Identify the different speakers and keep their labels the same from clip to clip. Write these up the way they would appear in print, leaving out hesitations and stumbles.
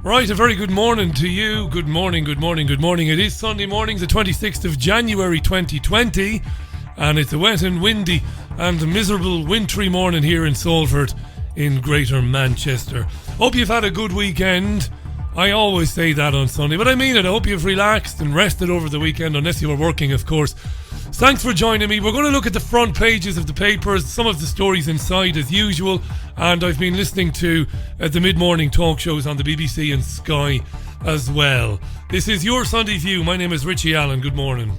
Speaker 1: Right, a very good morning to you. Good morning, good morning, good morning. It is Sunday morning, the 26th of January 2020, and it's a wet and windy and miserable wintry morning here in Salford in Greater Manchester. Hope you've had a good weekend. I always say that on Sunday, but I mean it. I hope you've relaxed and rested over the weekend, unless you were working, of course. Thanks for joining me. We're going to look at the front pages of the papers, some of the stories inside as usual, and I've been listening to the mid-morning talk shows on the BBC and Sky as well. This is your Sunday View. My name is Richie Allen. Good morning.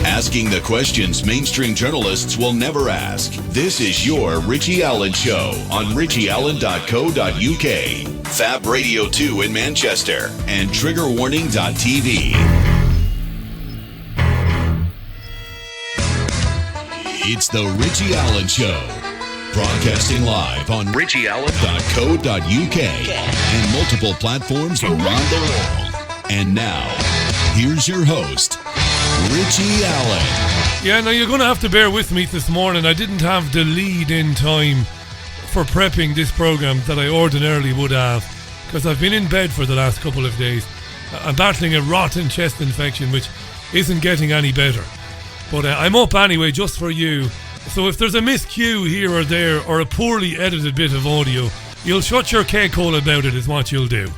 Speaker 2: Asking the questions mainstream journalists will never ask. This is your Richie Allen Show on richieallen.co.uk, Fab Radio 2 in Manchester, and triggerwarning.tv. It's the Richie Allen Show, broadcasting live on richieallen.co.uk and multiple platforms around the world. And now, here's your host, Richie Allen.
Speaker 1: Yeah, now you're going to have to bear with me this morning. I didn't have the lead in time for prepping this program that I ordinarily would have, because I've been in bed for the last couple of days. I'm battling a rotten chest infection, which isn't getting any better. But I'm up anyway, just for you. So if there's a miscue here or there, or a poorly edited bit of audio, you'll shut your cake-hole about it is what you'll do.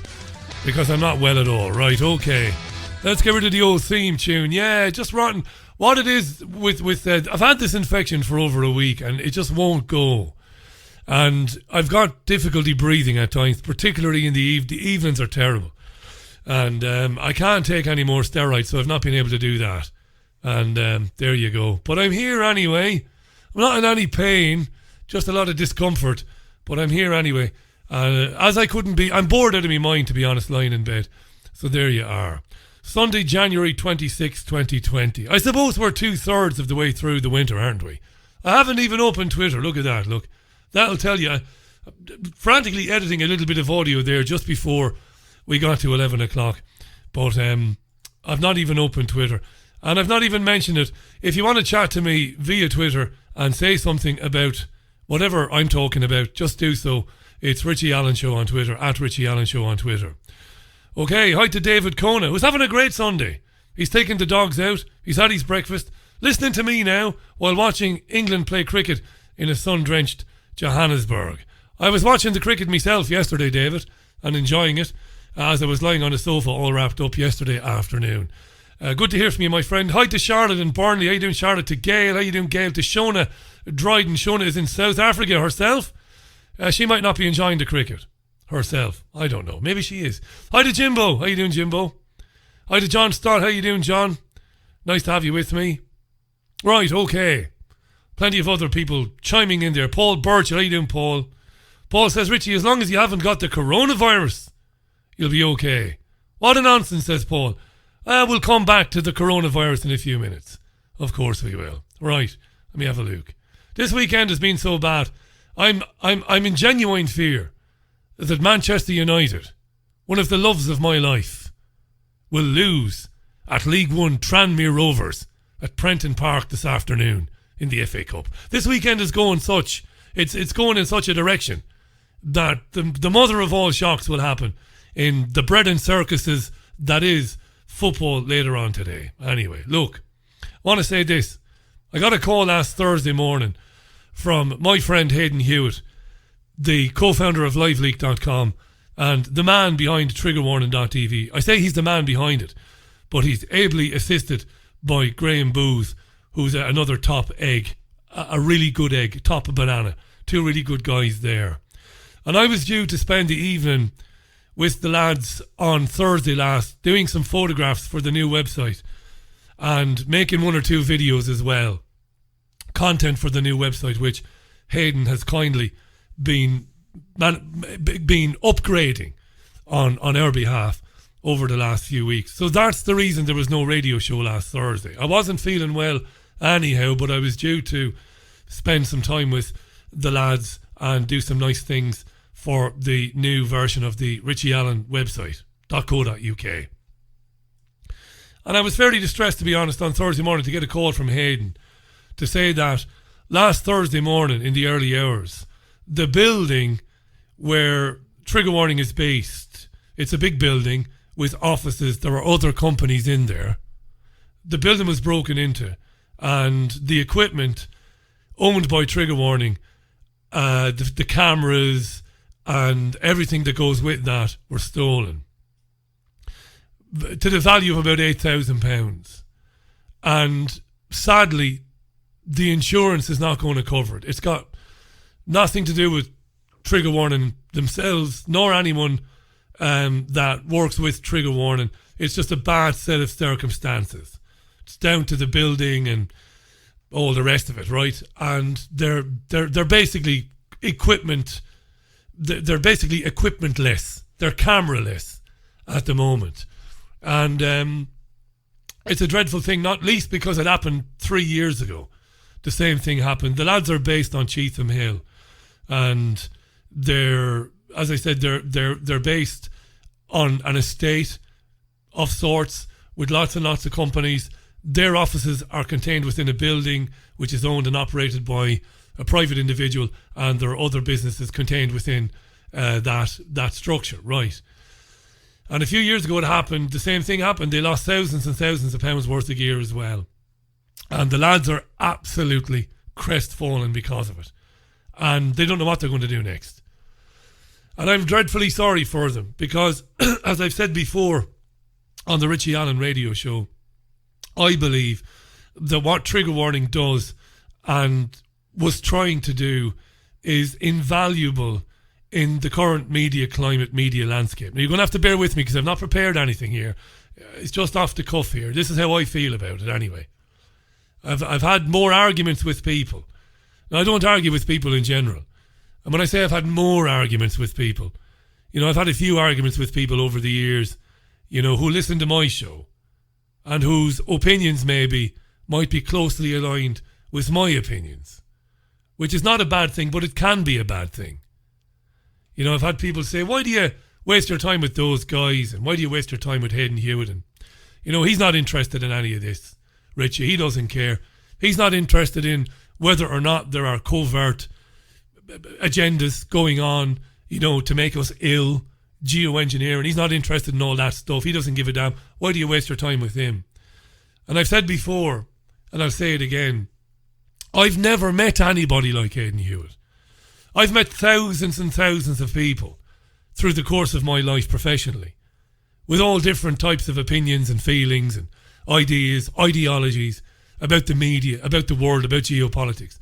Speaker 1: Because I'm not well at all. Right, okay. Let's get rid of the old theme tune. Yeah, just rotten. What it is with I've had this infection for over a week and it just won't go. And I've got difficulty breathing at times, particularly in the evenings are terrible. And I can't take any more steroids, so I've not been able to do that. And there you go. But I'm here anyway. I'm not in any pain, just a lot of discomfort. But I'm here anyway. As I couldn't be, I'm bored out of my mind, to be honest, lying in bed. So there you are. Sunday, January 26, 2020. I suppose we're 2/3 of the way through the winter, aren't we? I haven't even opened Twitter. Look at that, look. That'll tell you. Frantically editing a little bit of audio there just before we got to 11 o'clock. But I've not even opened Twitter. And I've not even mentioned it. If you want to chat to me via Twitter and say something about whatever I'm talking about, just do so. It's Richie Allen Show on Twitter, at Richie Allen Show on Twitter. Okay, hi to David Kona, who's having a great Sunday. He's taking the dogs out, he's had his breakfast, listening to me now while watching England play cricket in a sun-drenched Johannesburg. I was watching the cricket myself yesterday, David, and enjoying it as I was lying on the sofa all wrapped up yesterday afternoon. Good to hear from you, my friend. Hi to Charlotte in Burnley. How you doing, Charlotte? To Gail. How you doing, Gail? To Shona Dryden. Shona is in South Africa herself. She might not be enjoying the cricket herself. I don't know. Maybe she is. Hi to Jimbo. How you doing, Jimbo? Hi to John Stott. How you doing, John? Nice to have you with me. Right, okay. Plenty of other people chiming in there. Paul Birch. How you doing, Paul? Paul says, Richie, as long as you haven't got the coronavirus, you'll be okay. What a nonsense, says Paul. We'll come back to the coronavirus in a few minutes. Of course we will. Right, let me have a look. This weekend has been so bad. I'm in genuine fear that Manchester United, one of the loves of my life, will lose at League One Tranmere Rovers at Prenton Park this afternoon in the FA Cup. This weekend is going it's going in such a direction that the mother of all shocks will happen in the bread and circuses that is football later on today. Anyway, look, I want to say this. I got a call last Thursday morning from my friend Hayden Hewitt, the co-founder of liveleak.com and the man behind triggerwarning.tv. I say he's the man behind it, but he's ably assisted by Graham Booth, who's another top egg, a really good egg, top banana. Two really good guys there. And I was due to spend the evening with the lads on Thursday last, doing some photographs for the new website and making one or two videos as well. Content for the new website, which Hayden has kindly been upgrading on our behalf over the last few weeks. So that's the reason there was no radio show last Thursday. I wasn't feeling well anyhow, but I was due to spend some time with the lads and do some nice things for the new version of the Richie Allen website, .co.uk. And I was fairly distressed, to be honest, on Thursday morning to get a call from Hayden to say that last Thursday morning in the early hours, the building where Trigger Warning is based It's a big building with offices. There are other companies in there. The building was broken into, and the equipment owned by Trigger Warning, the cameras and everything that goes with that were stolen to the value of about £8,000. And sadly, the insurance is not going to cover it. It's got nothing to do with Trigger Warning themselves, nor anyone that works with Trigger Warning. It's just a bad set of circumstances. It's down to the building and all the rest of it, right? And they're basically equipment. They're basically equipmentless. They're cameraless at the moment, and it's a dreadful thing. Not least because it happened 3 years ago. The same thing happened. The lads are based on Cheetham Hill, and they're, as I said, they're based on an estate of sorts with lots and lots of companies. Their offices are contained within a building which is owned and operated by a private individual, and there are other businesses contained within that structure, right? And a few years ago it happened, the same thing happened. They lost thousands and thousands of pounds worth of gear as well. And the lads are absolutely crestfallen because of it. And they don't know what they're going to do next. And I'm dreadfully sorry for them because, as I've said before on the Richie Allen radio show, I believe that what Trigger Warning does and was trying to do is invaluable in the current media climate, media landscape. Now, you're going to have to bear with me because I've not prepared anything here. It's just off the cuff here. This is how I feel about it anyway. I've had more arguments with people. Now, I don't argue with people in general. And when I say I've had more arguments with people, I've had a few arguments with people over the years, who listen to my show and whose opinions might be closely aligned with my opinions, which is not a bad thing, but it can be a bad thing. I've had people say, why do you waste your time with those guys? And why do you waste your time with Hayden Hewitt? And, he's not interested in any of this, Richie. He doesn't care. He's not interested in whether or not there are covert agendas going on, to make us ill, geoengineering. He's not interested in all that stuff. He doesn't give a damn. Why do you waste your time with him? And I've said before, and I'll say it again, I've never met anybody like Hayden Hewitt. I've met thousands and thousands of people through the course of my life professionally, with all different types of opinions and feelings and ideas, ideologies about the media, about the world, about geopolitics.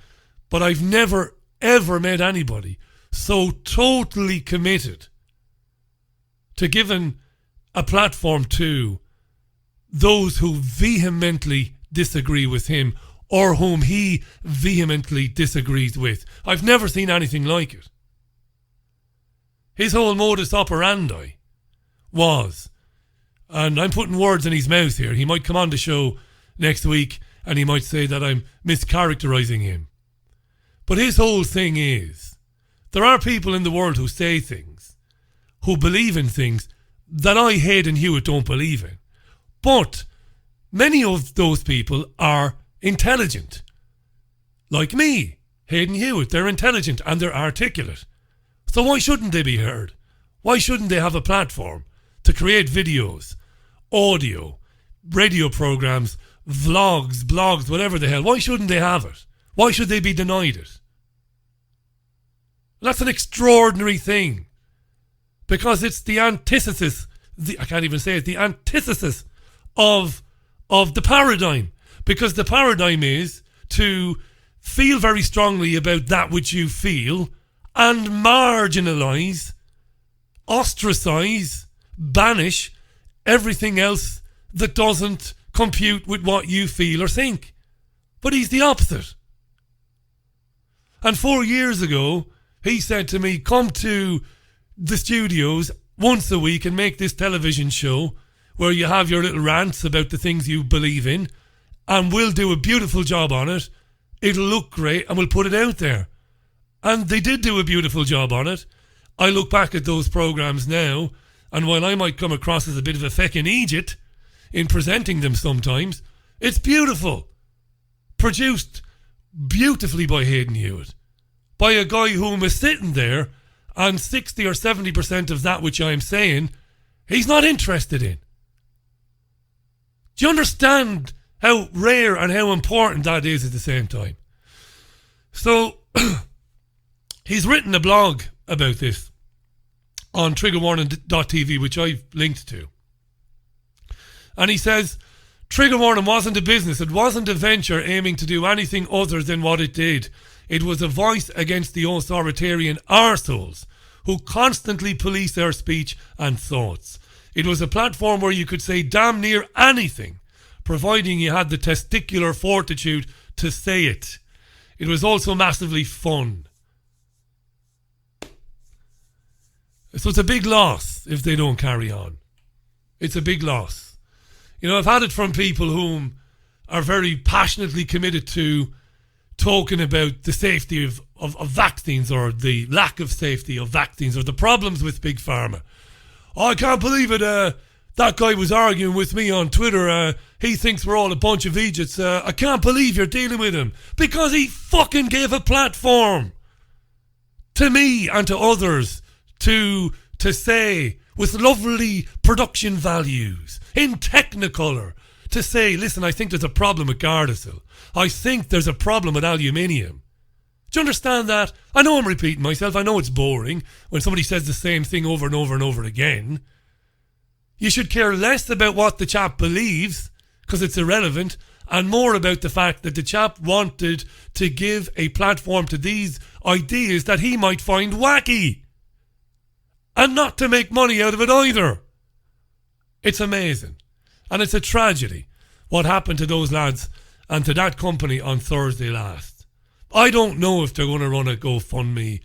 Speaker 1: But I've never, ever met anybody so totally committed to giving a platform to those who vehemently disagree with him or whom he vehemently disagrees with. I've never seen anything like it. His whole modus operandi was, and I'm putting words in his mouth here, he might come on the show next week and he might say that I'm mischaracterizing him. But his whole thing is, there are people in the world who say things, who believe in things that I, Hayden Hewitt, don't believe in. But many of those people are intelligent. Like me, Hayden Hewitt, they're intelligent and they're articulate. So why shouldn't they be heard? Why shouldn't they have a platform to create videos, audio, radio programs, vlogs, blogs, whatever the hell? Why shouldn't they have it? Why should they be denied it? That's an extraordinary thing. Because it's the antithesis, I can't even say it, the antithesis of the paradigm. Because the paradigm is to feel very strongly about that which you feel and marginalise, ostracise, banish everything else that doesn't compute with what you feel or think. But he's the opposite. And 4 years ago, he said to me, come to the studios once a week and make this television show where you have your little rants about the things you believe in, and we'll do a beautiful job on it. It'll look great and we'll put it out there. And they did do a beautiful job on it. I look back at those programmes now, and while I might come across as a bit of a feckin' Egypt in presenting them sometimes, it's beautiful. Produced beautifully by Hayden Hewitt. By a guy who is sitting there, and 60 or 70% of that which I'm saying he's not interested in. Do you understand how rare and how important that is at the same time? So, he's written a blog about this on triggerwarning.tv, which I've linked to. And he says, Trigger Warning wasn't a business. It wasn't a venture aiming to do anything other than what it did. It was a voice against the authoritarian arseholes who constantly police our speech and thoughts. It was a platform where you could say damn near anything, providing you had the testicular fortitude to say it. It was also massively fun. So it's a big loss if they don't carry on. It's a big loss. You know, I've had it from people whom are very passionately committed to talking about the safety of vaccines, or the lack of safety of vaccines, or the problems with Big Pharma. Oh, I can't believe it. That guy was arguing with me on Twitter. He thinks we're all a bunch of idiots. I can't believe you're dealing with him. Because he fucking gave a platform to me and to others to say, with lovely production values, in Technicolor, to say, listen, I think there's a problem with Gardasil. I think there's a problem with aluminium. Do you understand that? I know I'm repeating myself. I know it's boring when somebody says the same thing over and over and over again. You should care less about what the chap believes, because it's irrelevant, and more about the fact that the chap wanted to give a platform to these ideas that he might find wacky. And not to make money out of it either. It's amazing. And it's a tragedy what happened to those lads and to that company on Thursday last. I don't know if they're going to run a GoFundMe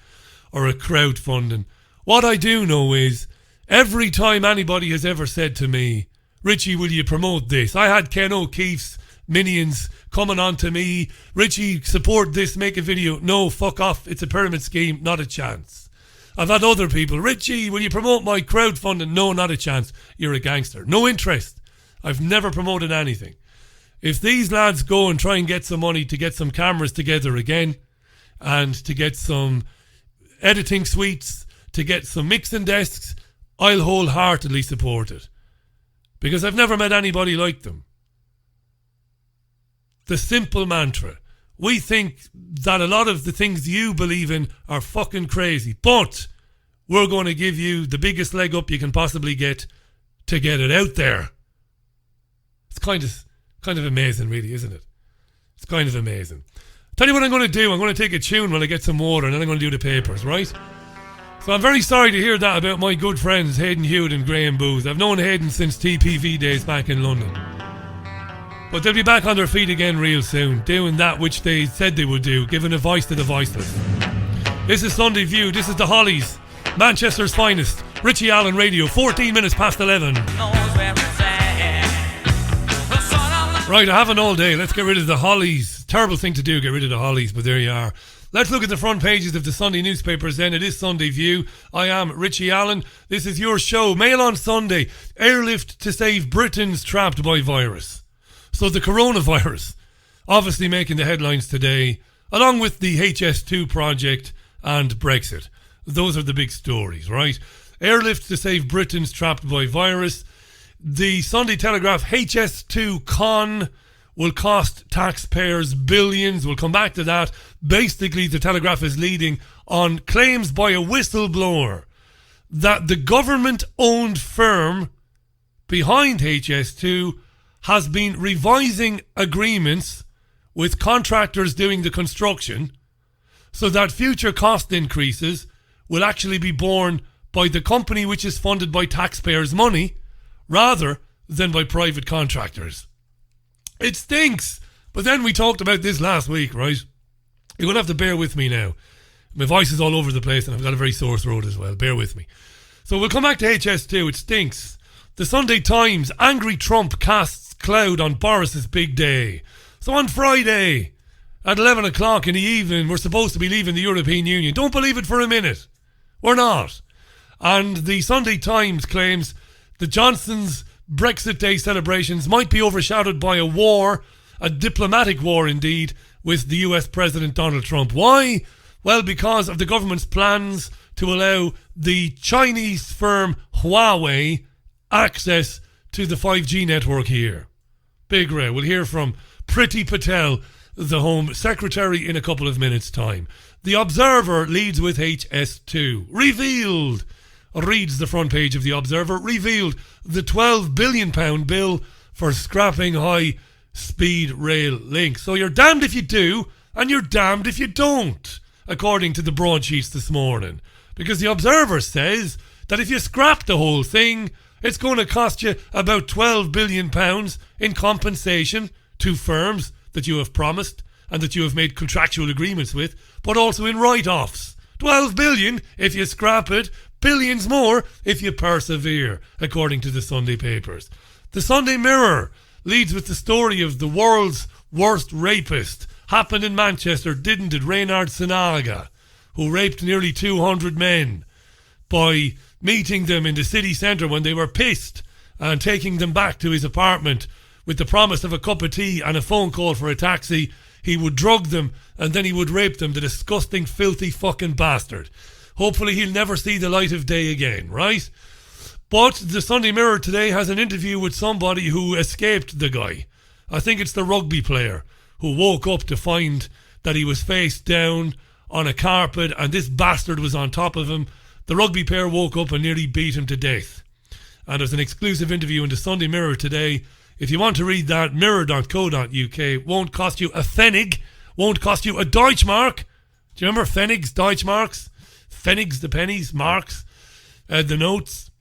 Speaker 1: or a crowdfunding. What I do know is, every time anybody has ever said to me, Richie, will you promote this? I had Ken O'Keefe's minions coming on to me. Richie, support this, make a video. No, fuck off. It's a pyramid scheme. Not a chance. I've had other people, Richie, will you promote my crowdfunding? No, not a chance. You're a gangster. No interest. I've never promoted anything. If these lads go and try and get some money to get some cameras together again, and to get some editing suites, to get some mixing desks, I'll wholeheartedly support it. Because I've never met anybody like them. The simple mantra. We think that a lot of the things you believe in are fucking crazy, but we're going to give you the biggest leg up you can possibly get to get it out there. It's kind of amazing, really, isn't it? It's kind of amazing. Tell you what I'm going to do. I'm going to take a tune when I get some water, and then I'm going to do the papers, right? So I'm very sorry to hear that about my good friends Hayden Hewitt and Graham Booth. I've known Hayden since TPV days back in London. But they'll be back on their feet again real soon, doing that which they said they would do, giving a voice to the voiceless. This is Sunday View. This is the Hollies, Manchester's finest. Richie Allen Radio, 14 minutes past 11. Right, I haven't all day. Let's get rid of the Hollies. Terrible thing to do, get rid of the Hollies, but there you are. Let's look at the front pages of the Sunday newspapers then. It is Sunday View. I am Richie Allen. This is your show. Mail on Sunday. Airlift to save Britons trapped by virus. So the coronavirus, obviously making the headlines today, along with the HS2 project and Brexit. Those are the big stories, right? Airlift to save Britons trapped by virus. The Sunday Telegraph, HS2 con will cost taxpayers billions. We'll come back to that. Basically, the Telegraph is leading on claims by a whistleblower that the government-owned firm behind HS2 has been revising agreements with contractors doing the construction so that future cost increases will actually be borne by the company which is funded by taxpayers' money rather than by private contractors. It stinks. But then we talked about this last week, right? You're going to have to bear with me now. My voice is all over the place and I've got a very sore throat as well. Bear with me. So we'll come back to HS2. It stinks. The Sunday Times, angry Trump casts cloud on Boris's big day. So on Friday at 11 o'clock in the evening, we're supposed to be leaving the European Union. Don't believe it for a minute. We're not. And the Sunday Times claims the Johnson's Brexit Day celebrations might be overshadowed by a war, a diplomatic war indeed, with the US President Donald Trump. Why? Well, because of the government's plans to allow the Chinese firm Huawei access to the 5G network here. Big row. We'll hear from Priti Patel, the Home Secretary, in a couple of minutes' time. The Observer leads with HS2. Revealed, reads the front page of The Observer, revealed the £12 billion bill for scrapping high-speed rail links. So you're damned if you do, and you're damned if you don't, according to the broadsheets this morning. Because The Observer says that if you scrap the whole thing, it's going to cost you about £12 billion in compensation to firms that you have promised and that you have made contractual agreements with, but also in write-offs. 12 billion if you scrap it, billions more if you persevere, according to the Sunday papers. The Sunday Mirror leads with the story of the world's worst rapist. Happened in Manchester, didn't it? Reynard Sinaga, who raped nearly 200 men by meeting them in the city centre when they were pissed and taking them back to his apartment with the promise of a cup of tea and a phone call for a taxi. He would drug them and then he would rape them, the disgusting, filthy fucking bastard. Hopefully he'll never see the light of day again, right? But the Sunday Mirror today has an interview with somebody who escaped the guy. I think it's the rugby player who woke up to find that he was face down on a carpet and this bastard was on top of him. The rugby player woke up and nearly beat him to death. And there's an exclusive interview in the Sunday Mirror today. If you want to read that, mirror.co.uk. Won't cost you a pfennig, won't cost you a Deutschmark. Do you remember pfennigs, Deutschmarks? Pfennigs, the pennies, marks, the notes.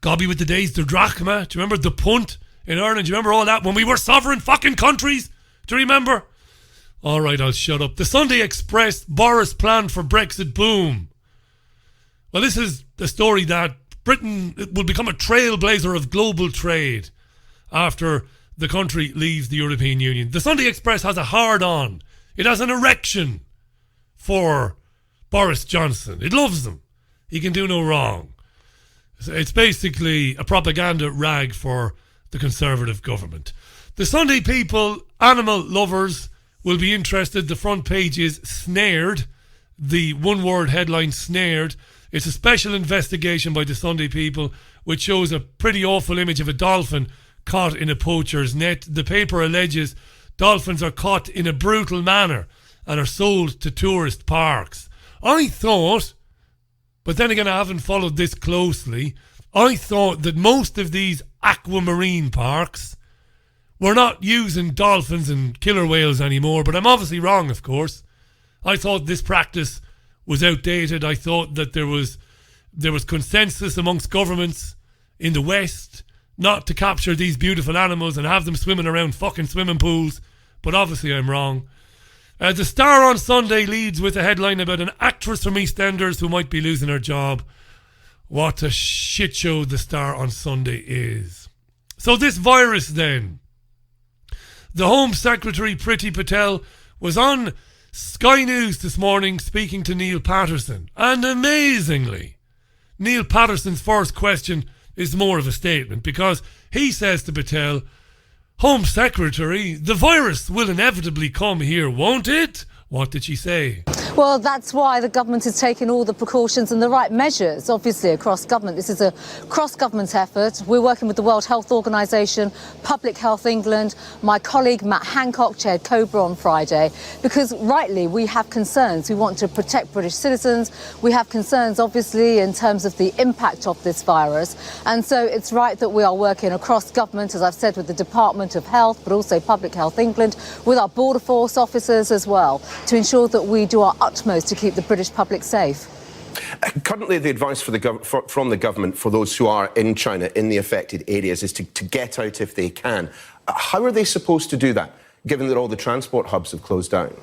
Speaker 1: Gobby with the days, the drachma. Do you remember the punt in Ireland? Do you remember all that when we were sovereign fucking countries? Do you remember? All right, I'll shut up. The Sunday Express, Boris plan for Brexit boom. Well, this is the story that Britain will become a trailblazer of global trade after the country leaves the European Union. The Sunday Express has a hard-on. It has an erection for Boris Johnson. It loves him. He can do no wrong. It's basically a propaganda rag for the Conservative government. The Sunday People, animal lovers, will be interested. The front page is snared. The one-word headline, snared. It's a special investigation by the Sunday People which shows a pretty awful image of a dolphin caught in a poacher's net. The paper alleges dolphins are caught in a brutal manner and are sold to tourist parks. I thought, but then again I haven't followed this closely, I thought that most of these aquamarine parks were not using dolphins and killer whales anymore, but I'm obviously wrong, of course. I thought this practice was outdated. I thought that there was consensus amongst governments in the West not to capture these beautiful animals and have them swimming around fucking swimming pools, but obviously I'm wrong. The Star on Sunday leads with a headline about an actress from EastEnders who might be losing her job. What a shit show the Star on Sunday is. So this virus then. The Home Secretary Priti Patel was on Sky News this morning speaking to Neil Patterson. And amazingly, Neil Patterson's first question is more of a statement because he says to Patel, Home Secretary, the virus will inevitably come here, won't it? What did she say?
Speaker 3: Well, that's why the government is taking all the precautions and the right measures, obviously, across government. This is a cross-government effort. We're working with the World Health Organization, Public Health England. My colleague Matt Hancock chaired COBRA on Friday because, rightly, we have concerns. We want to protect British citizens. We have concerns, obviously, in terms of the impact of this virus. And so it's right that we are working across government, as I've said, with the Department of Health, but also Public Health England, with our Border Force officers as well, to ensure that we do our utmost to keep the British public safe.
Speaker 4: Currently, the advice from the government for those who are in China, in the affected areas, is to get out if they can. How are they supposed to do that, given that all the transport hubs have closed down?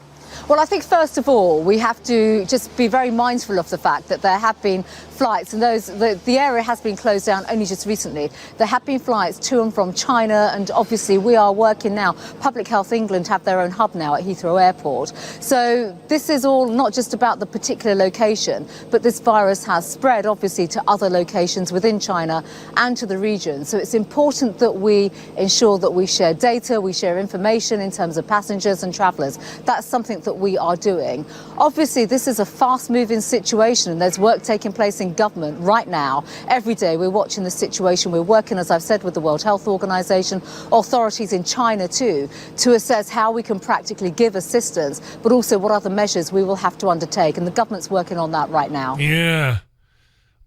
Speaker 3: Well, I think, first of all, we have to just be very mindful of the fact that there have been flights, and the area has been closed down only just recently. There have been flights to and from China, and obviously we are working now. Public Health England have their own hub now at Heathrow Airport. So this is all not just about the particular location, but this virus has spread, obviously, to other locations within China and to the region. So it's important that we ensure that we share data, we share information in terms of passengers and travellers. That's something work that we are doing. Obviously, this is a fast-moving situation, and there's work taking place in government right now. Every day we're watching the situation. We're working, as I've said, with the World Health Organization, authorities in China too, to assess how we can practically give assistance, but also what other measures we will have to undertake. And the government's working on that right now.
Speaker 1: Yeah.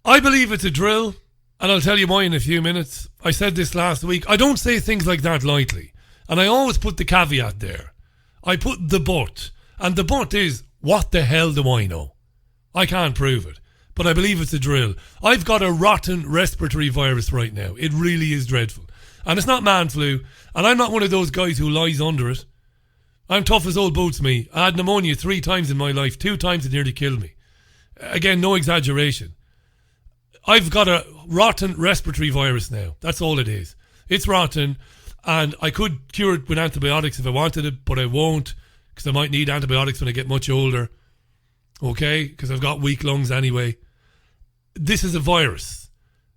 Speaker 1: I believe it's a drill, and I'll tell you why in a few minutes. I said this last week. I don't say things like that lightly. And I always put the caveat there. I put the but. And the but is, what the hell do I know? I can't prove it. But I believe it's a drill. I've got a rotten respiratory virus right now. It really is dreadful. And it's not man flu. And I'm not one of those guys who lies under it. I'm tough as old boots, me. I had pneumonia 3 times in my life. 2 times it nearly killed me. Again, no exaggeration. I've got a rotten respiratory virus now. That's all it is. It's rotten, and I could cure it with antibiotics if I wanted it, but I won't, because I might need antibiotics when I get much older. Okay? Because I've got weak lungs anyway. This is a virus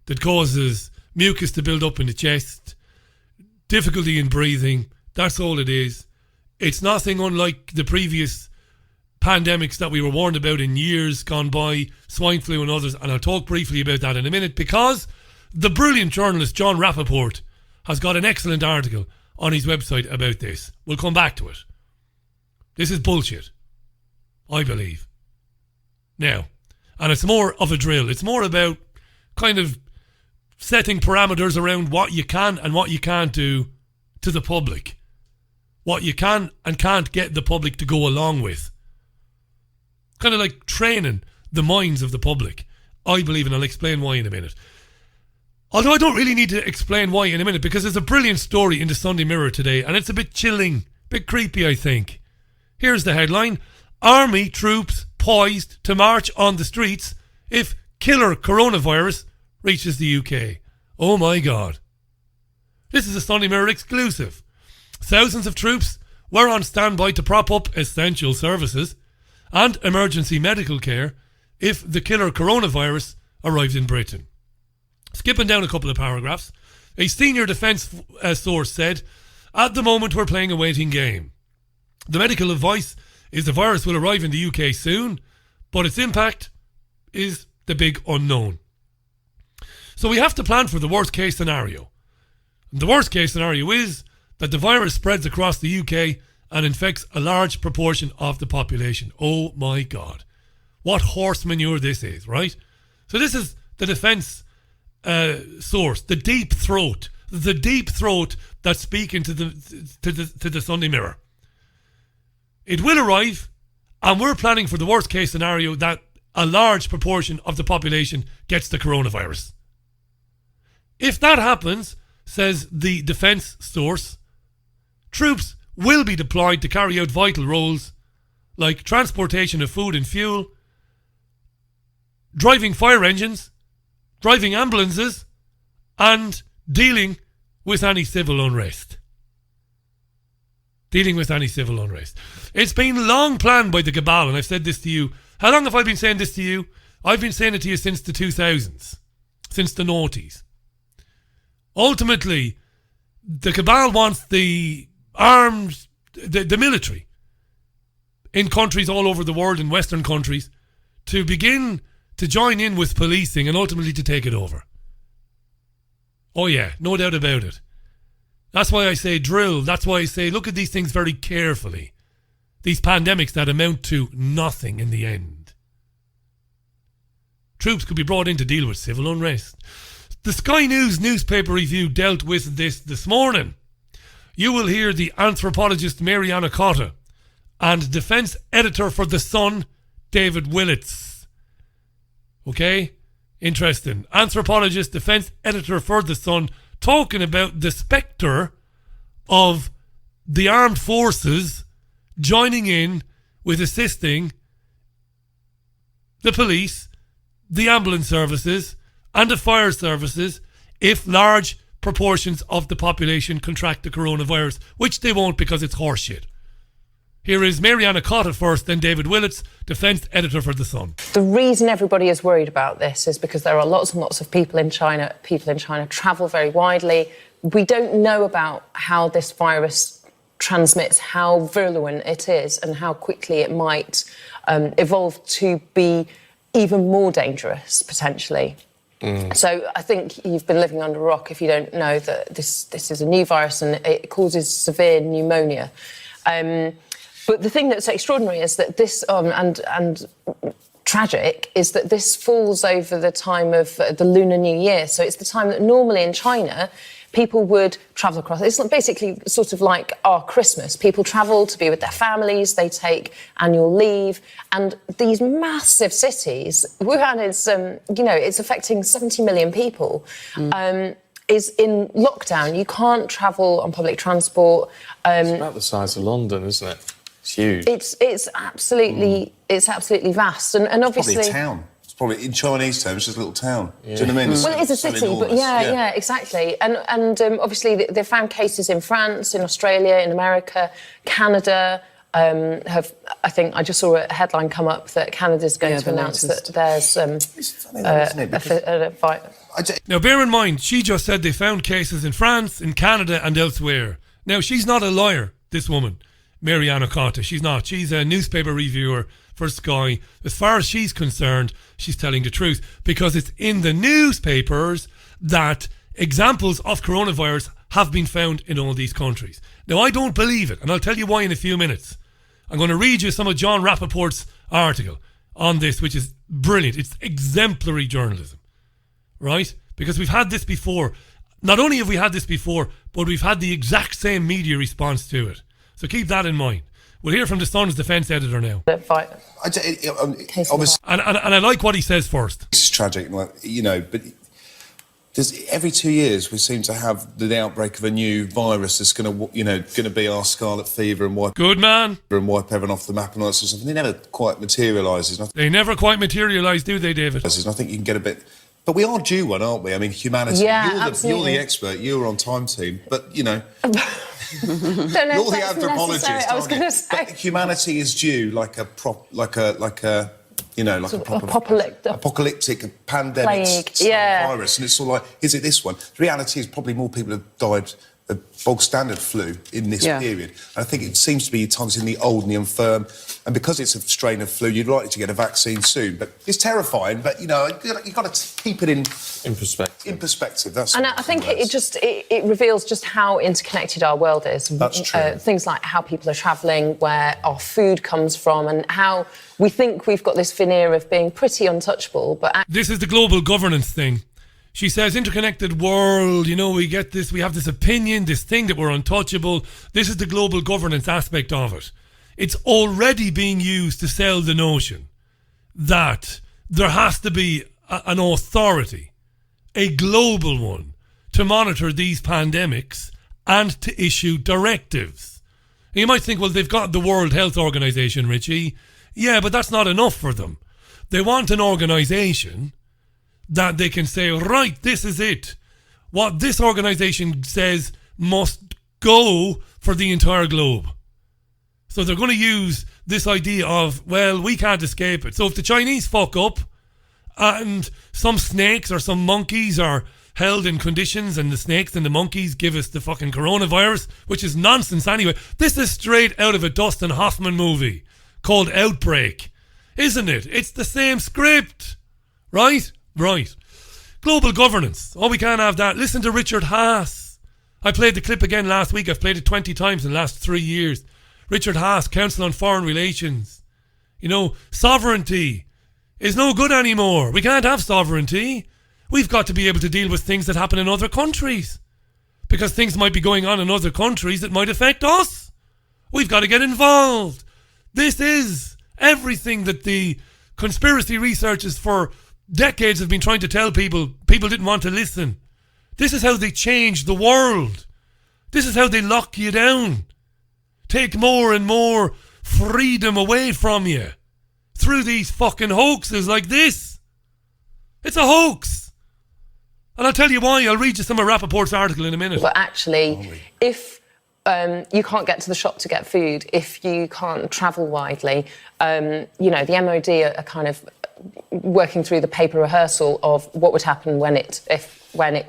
Speaker 1: that causes mucus to build up in the chest, difficulty in breathing. That's all it is. It's nothing unlike the previous pandemics that we were warned about in years gone by, swine flu and others, and I'll talk briefly about that in a minute, because the brilliant journalist John Rappaport has got an excellent article on his website about this. We'll come back to it. This is bullshit, I believe. Now, and it's more of a drill. It's more about kind of setting parameters around what you can and what you can't do to the public. What you can and can't get the public to go along with. Kind of like training the minds of the public, I believe, and I'll explain why in a minute. Although I don't really need to explain why in a minute, because there's a brilliant story in the Sunday Mirror today, and it's a bit chilling, a bit creepy, I think. Here's the headline: Army troops poised to march on the streets if killer coronavirus reaches the UK. Oh my God. This is a Sunday Mirror exclusive. Thousands of troops were on standby to prop up essential services and emergency medical care if the killer coronavirus arrived in Britain. Skipping down a couple of paragraphs, a senior defence source said, "At the moment we're playing a waiting game. The medical advice is the virus will arrive in the UK soon, but its impact is the big unknown." So we have to plan for the worst case scenario. And the worst case scenario is that the virus spreads across the UK and infects a large proportion of the population. Oh my God. What horse manure this is, right? So this is the defence source, the deep throat that's speaking to the Sunday Mirror. It will arrive, and we're planning for the worst case scenario that a large proportion of the population gets the coronavirus. If that happens, says the defence source, troops will be deployed to carry out vital roles like transportation of food and fuel, driving fire engines, driving ambulances, and dealing with any civil unrest. It's been long planned by the cabal, and I've said this to you. How long have I been saying this to you? I've been saying it to you since the 2000s, since the noughties. Ultimately, the cabal wants the armed, the military in countries all over the world, in Western countries, to begin to join in with policing and ultimately to take it over. Oh yeah, no doubt about it. That's why I say drill. That's why I say look at these things very carefully. These pandemics that amount to nothing in the end. Troops could be brought in to deal with civil unrest. The Sky News newspaper review dealt with this morning. You will hear the anthropologist Mariana Cotta and defence editor for The Sun, David Willits. Okay? Interesting. Anthropologist, defence editor for The Sun, talking about the spectre of the armed forces joining in with assisting the police, the ambulance services, and the fire services if large proportions of the population contract the coronavirus, which they won't because it's horseshit. Here is Mariana Cotta first, then David Willits, defence editor for The Sun.
Speaker 5: The reason everybody is worried about this is because there are lots and lots of people in China. People in China travel very widely. We don't know about how this virus transmits, how virulent it is, and how quickly it might evolve to be even more dangerous, potentially. So I think you've been living under a rock if you don't know that this is a new virus and it causes severe pneumonia. But the thing that's extraordinary is that this, and tragic, is that this falls over the time of the Lunar New Year. So it's the time that normally in China people would travel across. It's basically sort of like our Christmas. People travel to be with their families, they take annual leave, and these massive cities, Wuhan is, it's affecting 70 million people, is in lockdown. You can't travel on public transport.
Speaker 6: It's about the size of London, isn't it? It's huge.
Speaker 5: It's absolutely vast, and obviously
Speaker 7: Probably a town. It's probably in Chinese terms, it's just a little town. Yeah. Do you know what I mean?
Speaker 5: Well, it is a city, but yeah, exactly. And obviously they found cases in France, in Australia, in America, Canada. I think I just saw a headline come up that Canada's going to announce that there's a fight.
Speaker 1: Now, bear in mind, she just said they found cases in France, in Canada, and elsewhere. Now, she's not a liar, this woman, Mariana Cotta. She's not. She's a newspaper reviewer for Sky. As far as she's concerned, she's telling the truth because it's in the newspapers that examples of coronavirus have been found in all these countries. Now, I don't believe it, and I'll tell you why in a few minutes. I'm going to read you some of John Rappaport's article on this, which is brilliant. It's exemplary journalism, right? Because we've had this before. Not only have we had this before, but we've had the exact same media response to it. So keep that in mind. We'll hear from the Sun's defence editor now.
Speaker 7: Obviously,
Speaker 1: and I like what he says first.
Speaker 7: It's tragic, but every 2 years we seem to have the outbreak of a new virus that's going to be our scarlet fever and wipe everyone off the map and all that sort of stuff. And it never quite materialises.
Speaker 1: They never quite materialise, do they, David?
Speaker 7: And I think you can get a bit. But we are due one, aren't we? I mean, humanity.
Speaker 5: Yeah,
Speaker 7: you're the expert. You're on time team, but
Speaker 5: Don't know
Speaker 7: you're the anthropologist.
Speaker 5: I was going to say,
Speaker 7: but humanity is due like a apocalyptic pandemic virus, and it's all like, is it this one? The reality is probably more people have died of bog standard flu in this period. And I think it seems to be targeting the old and the infirm, and because it's a strain of flu, you're likely to get a vaccine soon. But it's terrifying. But you've got to keep it in perspective. That's
Speaker 5: and I think it reveals just how interconnected our world is.
Speaker 7: That's true.
Speaker 5: Things like how people are travelling, where our food comes from, and how we think we've got this veneer of being pretty untouchable. But
Speaker 1: this is the global governance thing. She says, interconnected world, we get this, we have this opinion, this thing that we're untouchable. This is the global governance aspect of it. It's already being used to sell the notion that there has to be an authority, a global one, to monitor these pandemics and to issue directives. And you might think, well, they've got the World Health Organization, Richie. Yeah, but that's not enough for them. They want an organisation that they can say, right, this is it. What this organisation says must go for the entire globe. So they're going to use this idea of, well, we can't escape it. So if the Chinese fuck up and some snakes or some monkeys are held in conditions and the snakes and the monkeys give us the fucking coronavirus, which is nonsense anyway. This is straight out of a Dustin Hoffman movie called Outbreak, isn't it? It's the same script, right? Right. Global governance. Oh, we can't have that. Listen to Richard Haas. I played the clip again last week. I've played it 20 times in the last 3 years. Richard Haas, Council on Foreign Relations. Sovereignty is no good anymore. We can't have sovereignty. We've got to be able to deal with things that happen in other countries. Because things might be going on in other countries that might affect us. We've got to get involved. This is everything that the conspiracy researchers for decades have been trying to tell people. People didn't want to listen. This is how they change the world. This is how they lock you down. Take more and more freedom away from you through these fucking hoaxes like this. It's a hoax. And I'll tell you why. I'll read you some of Rappaport's article in a minute.
Speaker 5: But actually, if you can't get to the shop to get food, if you can't travel widely, the MOD are kind of working through the paper rehearsal of what would happen when it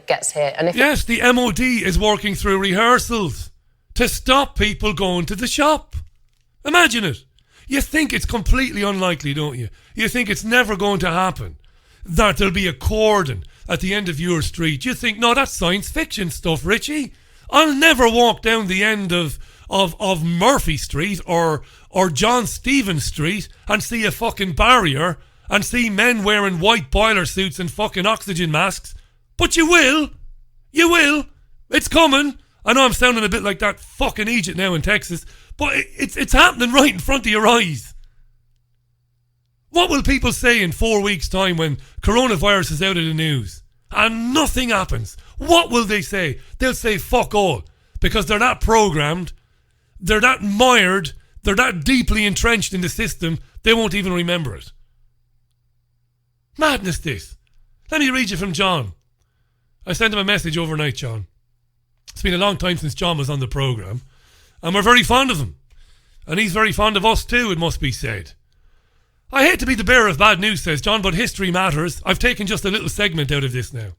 Speaker 5: gets here. And if
Speaker 1: yes, the MOD is working through rehearsals to stop people going to the shop. Imagine it. You think it's completely unlikely, don't you? You think it's never going to happen, that there'll be a cordon at the end of your street. You think, no, that's science fiction stuff, Richie. I'll never walk down the end of Murphy Street or John Stevens Street and see a fucking barrier and see men wearing white boiler suits and fucking oxygen masks. But you will. You will. It's coming. I know I'm sounding a bit like that fucking Egypt now in Texas, but it's happening right in front of your eyes. What will people say in 4 weeks' time when coronavirus is out of the news and nothing happens? What will they say? They'll say fuck all, because they're that programmed, they're that mired, they're that deeply entrenched in the system, they won't even remember it. Madness, this. Let me read you from John. I sent him a message overnight, John. It's been a long time since John was on the programme, and we're very fond of him. And he's very fond of us too, it must be said. I hate to be the bearer of bad news, says John, but history matters. I've taken just a little segment out of this now.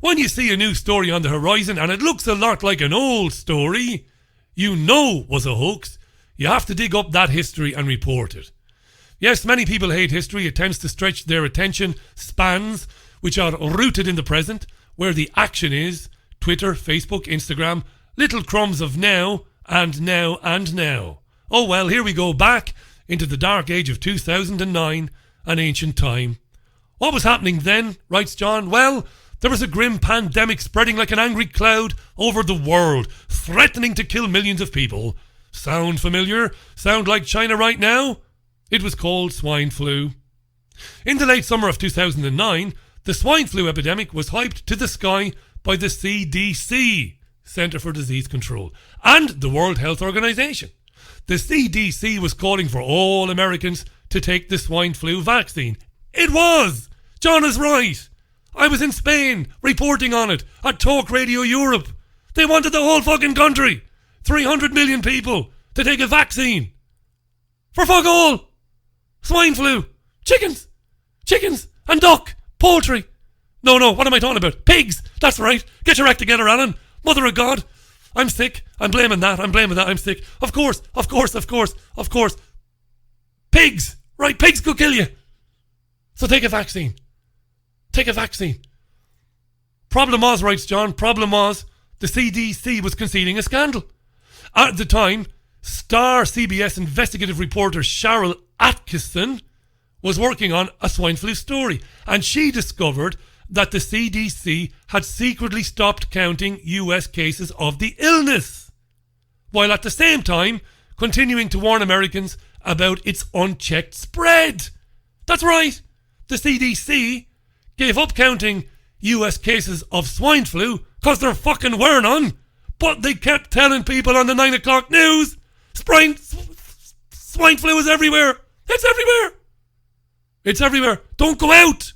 Speaker 1: When you see a new story on the horizon and it looks a lot like an old story you know was a hoax, you have to dig up that history and report it. Yes, many people hate history. It tends to stretch their attention spans, which are rooted in the present, where the action is Twitter, Facebook, Instagram, little crumbs of now and now and now. Oh well, here we go back into the dark age of 2009, an ancient time. What was happening then, writes John? Well, there was a grim pandemic spreading like an angry cloud over the world, threatening to kill millions of people. Sound familiar? Sound like China right now? It was called swine flu. In the late summer of 2009, the swine flu epidemic was hyped to the sky by the CDC, Centre for Disease Control, and the World Health Organization. The CDC was calling for all Americans to take the swine flu vaccine. It was! John is right. I was in Spain reporting on it at Talk Radio Europe. They wanted the whole fucking country, 300 million people, to take a vaccine. For fuck all. Swine flu. Chickens and duck. Poultry. No, what am I talking about? Pigs. That's right. Get your act together, Alan. Mother of God. I'm sick. I'm blaming that. I'm sick. Of course. Pigs. Right, pigs could kill you. So take a vaccine. Problem was, writes John, the CDC was conceding a scandal. At the time, star CBS investigative reporter Cheryl Atkinson was working on a swine flu story, and she discovered that the CDC had secretly stopped counting US cases of the illness, while at the same time continuing to warn Americans about its unchecked spread. That's right, the CDC gave up counting US cases of swine flu because they're fucking wearing on, but they kept telling people on the 9 o'clock news, swine flu is everywhere. It's everywhere. Don't go out.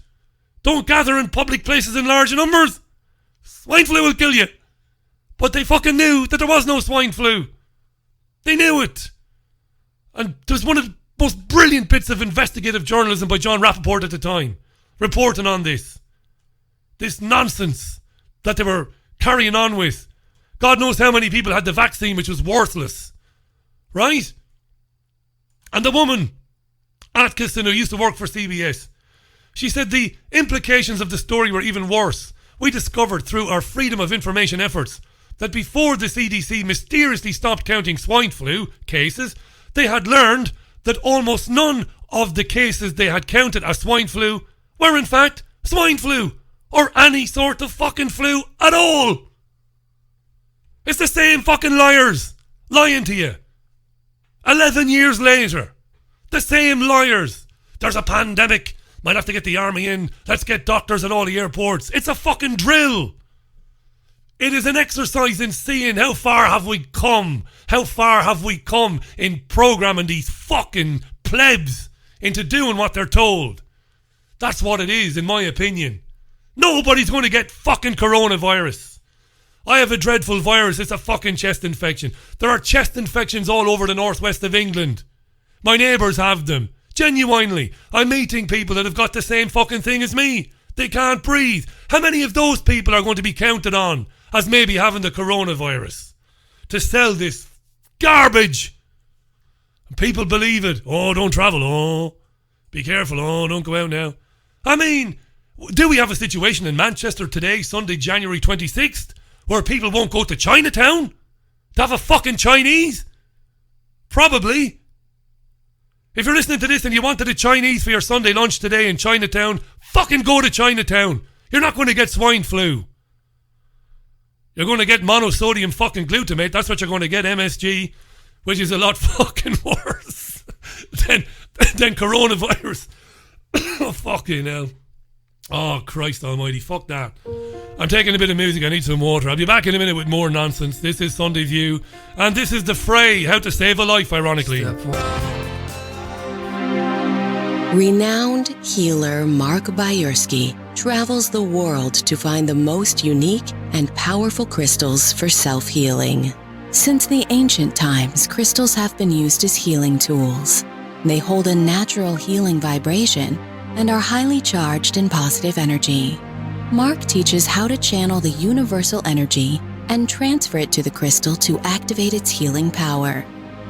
Speaker 1: Don't gather in public places in large numbers. Swine flu will kill you. But they fucking knew that there was no swine flu. They knew it. And there was one of the most brilliant bits of investigative journalism by John Rappaport at the time, reporting on this nonsense that they were carrying on with. God knows how many people had the vaccine, which was worthless. Right? And the woman, Atkinson, who used to work for CBS, she said the implications of the story were even worse. We discovered through our freedom of information efforts that before the CDC mysteriously stopped counting swine flu cases, they had learned that almost none of the cases they had counted as swine flu were in fact swine flu or any sort of fucking flu at all. It's the same fucking liars lying to you. 11 years later, the same liars. There's a pandemic. Might have to get the army in. Let's get doctors at all the airports. It's a fucking drill. It is an exercise in seeing how far have we come. How far have we come in programming these fucking plebs into doing what they're told. That's what it is, in my opinion. Nobody's going to get fucking coronavirus. I have a dreadful virus. It's a fucking chest infection. There are chest infections all over the northwest of England. My neighbours have them. Genuinely. I'm meeting people that have got the same fucking thing as me. They can't breathe. How many of those people are going to be counted on as maybe having the coronavirus? to sell this garbage. And people believe it. Oh, don't travel. Oh, be careful. Oh, don't go out now. I mean, do we have a situation in Manchester today, Sunday, January 26th, where people won't go to Chinatown to have a fucking Chinese? Probably. If you're listening to this and you wanted a Chinese for your Sunday lunch today in Chinatown, fucking go to Chinatown. You're not going to get swine flu. You're going to get monosodium fucking glutamate. That's what you're going to get, MSG, which is a lot fucking worse than coronavirus. Oh, fucking hell. Oh, Christ almighty. Fuck that. I'm taking a bit of music. I need some water. I'll be back in a minute with more nonsense. This is Sunday View. And this is The Fray. How to save a life, ironically.
Speaker 8: Renowned healer Mark Bayersky travels the world to find the most unique and powerful crystals for self-healing. Since the ancient times, crystals have been used as healing tools. They hold a natural healing vibration and are highly charged in positive energy. Mark teaches how to channel the universal energy and transfer it to the crystal to activate its healing power.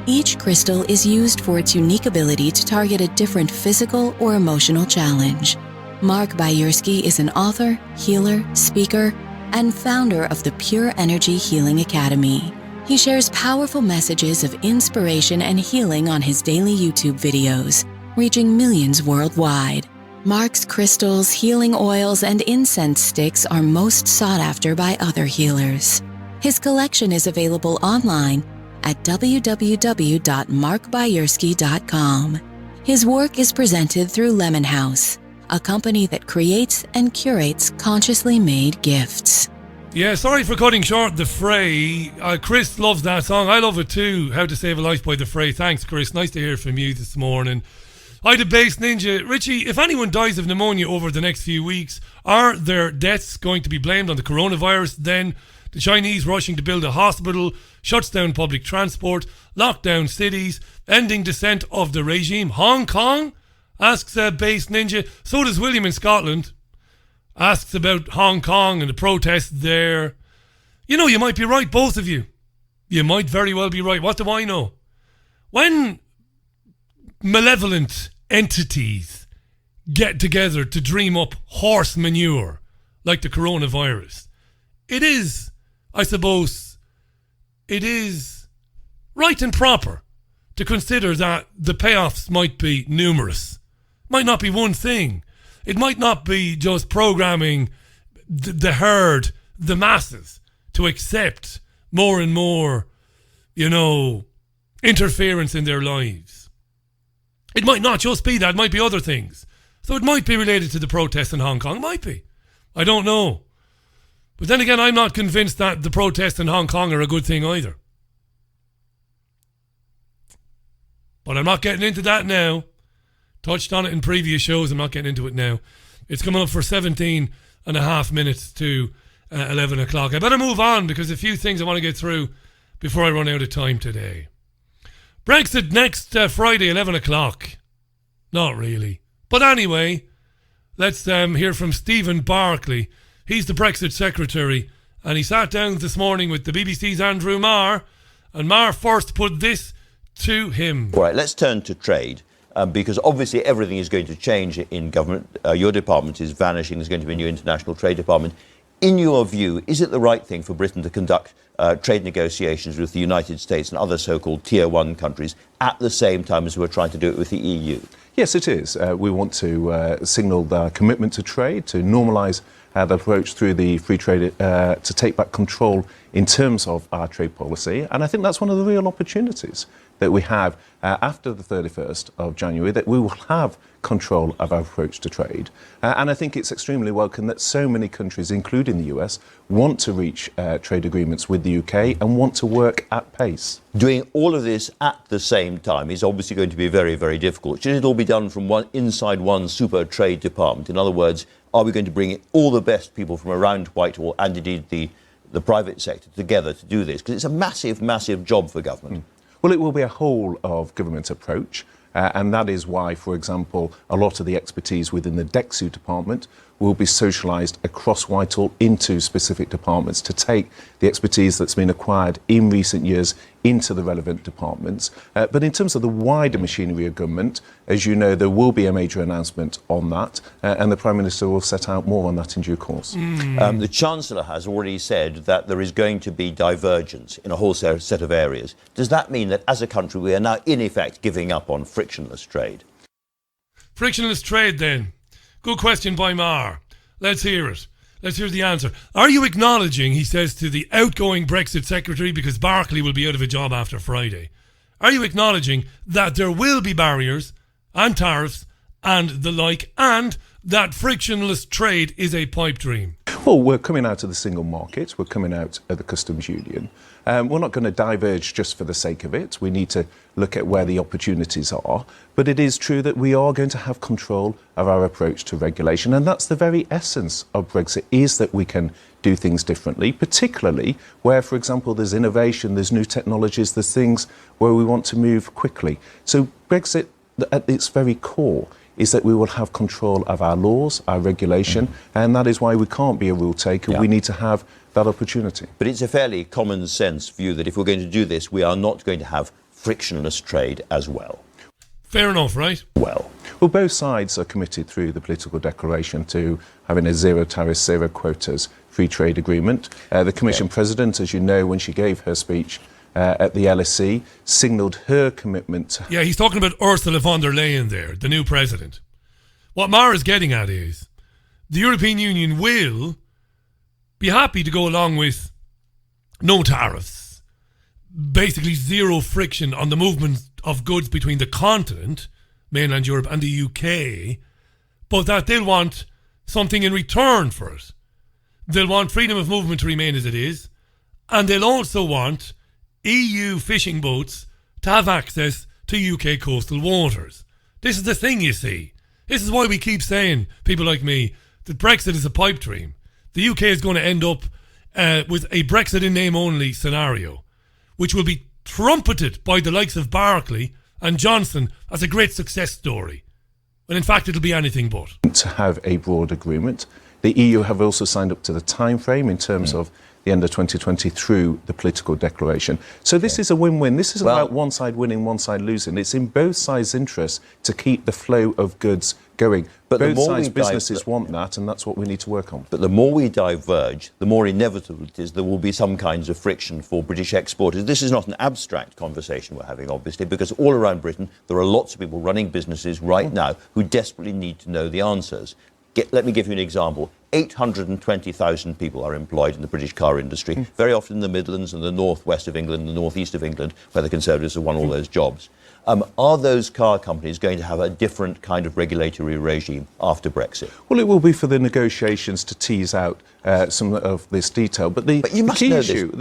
Speaker 8: Each crystal is used for its unique ability to target a different physical or emotional challenge. Mark Bayersky is an author, healer, speaker, and founder of the Pure Energy Healing Academy. He shares powerful messages of inspiration and healing on his daily YouTube videos, reaching millions worldwide. Mark's crystals, healing oils, and incense sticks are most sought after by other healers. His collection is available online at www.markbayersky.com. His work is presented through Lemon House, a company that creates and curates consciously made gifts.
Speaker 1: Yeah, sorry for cutting short The Fray. Chris loves that song. I love it too. How to Save a Life by The Fray. Thanks, Chris. Nice to hear from you this morning. I the Bass Ninja. Richie, if anyone dies of pneumonia over the next few weeks, are their deaths going to be blamed on the coronavirus then? The Chinese rushing to build a hospital, shuts down public transport, lock down cities, ending dissent of the regime. Hong Kong? Asks Bass Ninja. So does William in Scotland. Asks about Hong Kong and the protests there. You know, you might be right, both of you. You might very well be right. What do I know? When malevolent entities get together to dream up horse manure like the coronavirus, it is, I suppose, it is right and proper to consider that the payoffs might be numerous. Might not be one thing. It might not be just programming the herd, the masses, to accept more and more, interference in their lives. It might not just be that. It might be other things. So it might be related to the protests in Hong Kong. It might be. I don't know. But then again, I'm not convinced that the protests in Hong Kong are a good thing either. But I'm not getting into that now. Touched on it in previous shows. I'm not getting into it now. It's coming up for 17 and a half minutes to 11 o'clock. I better move on because a few things I want to get through before I run out of time today. Brexit next Friday, 11 o'clock. Not really. But anyway, let's hear from Stephen Barclay. He's the Brexit Secretary, and he sat down this morning with the BBC's Andrew Marr, and Marr first put this to him.
Speaker 9: All right, let's turn to trade. Because obviously everything is going to change in government. Your department is vanishing. There's going to be a new international trade department. In your view, is it the right thing for Britain to conduct trade negotiations with the United States and other so-called Tier 1 countries at the same time as we're trying to do it with the EU?
Speaker 10: Yes, it is. We want to signal the commitment to trade, to normalise the approach through the free trade, to take back control in terms of our trade policy. And I think that's one of the real opportunities that we have after the 31st of January, that we will have control of our approach to trade. And I think it's extremely welcome that so many countries, including the US, want to reach trade agreements with the UK and want to work at pace.
Speaker 9: Doing all of this at the same time is obviously going to be very, very difficult. Should it all be done from inside one super trade department? In other words, are we going to bring all the best people from around Whitehall and indeed the private sector together to do this? Because it's a massive, massive job for government.
Speaker 10: Well, it will be a whole of government approach, and that is why, for example, a lot of the expertise within the DEXU department will be socialised across Whitehall into specific departments to take the expertise that's been acquired in recent years into the relevant departments. But in terms of the wider machinery of government, as you know, there will be a major announcement on that, and the Prime Minister will set out more on that in due course.
Speaker 9: The Chancellor has already said that there is going to be divergence in a whole set of areas. Does that mean that as a country we are now in effect giving up on frictionless trade?
Speaker 1: Frictionless trade then. Good question by Mar. Let's hear it. Let's hear the answer. Are you acknowledging, he says to the outgoing Brexit Secretary, because Barclay will be out of a job after Friday, are you acknowledging that there will be barriers and tariffs and the like, and that frictionless trade is a pipe dream?
Speaker 10: Well, we're coming out of the single market. We're coming out of the customs union. We're not going to diverge just for the sake of it. We need to look at where the opportunities are. But it is true that we are going to have control of our approach to regulation. And that's the very essence of Brexit, is that we can do things differently, particularly where, for example, there's innovation, there's new technologies, there's things where we want to move quickly. So Brexit, at its very core, is that we will have control of our laws, our regulation, and that is why we can't be a rule taker. We need to have that opportunity.
Speaker 9: But it's a fairly common sense view that if we're going to do this, we are not going to have frictionless trade as well.
Speaker 1: Fair enough, right?
Speaker 10: Well, both sides are committed through the political declaration to having a zero tariffs, zero quotas free trade agreement. The Commission President, as you know, when she gave her speech at the LSE, signalled her commitment.
Speaker 1: Yeah, he's talking about Ursula von der Leyen there, the new president. What Mara's getting at is the European Union will be happy to go along with no tariffs, basically zero friction on the movement of goods between the continent, mainland Europe, and the UK, but that they'll want something in return for it. They'll want freedom of movement to remain as it is, and they'll also want EU fishing boats to have access to UK coastal waters. This is the thing, you see. This is why we keep saying, people like me, that Brexit is a pipe dream. The UK is going to end up with a Brexit in name only scenario, which will be trumpeted by the likes of Barclay and Johnson as a great success story, when in fact it'll be anything but.
Speaker 10: To have a broad agreement. The EU have also signed up to the time frame in terms of the end of 2020 through the political declaration. So this is a win-win. This is about one side winning, one side losing. It's in both sides' interests to keep the flow of goods going. But both sides' businesses want that, and that's what we need to work on.
Speaker 9: But the more we diverge, the more inevitable it is there will be some kinds of friction for British exporters. This is not an abstract conversation we're having, obviously, because all around Britain there are lots of people running businesses right now who desperately need to know the answers. Let me give you an example. 820,000 people are employed in the British car industry, very often in the Midlands and the northwest of England, the northeast of England, where the Conservatives have won all those jobs. Are those car companies going to have a different kind of regulatory regime after Brexit?
Speaker 10: Well, it will be for the negotiations to tease out some of this detail. But the key issue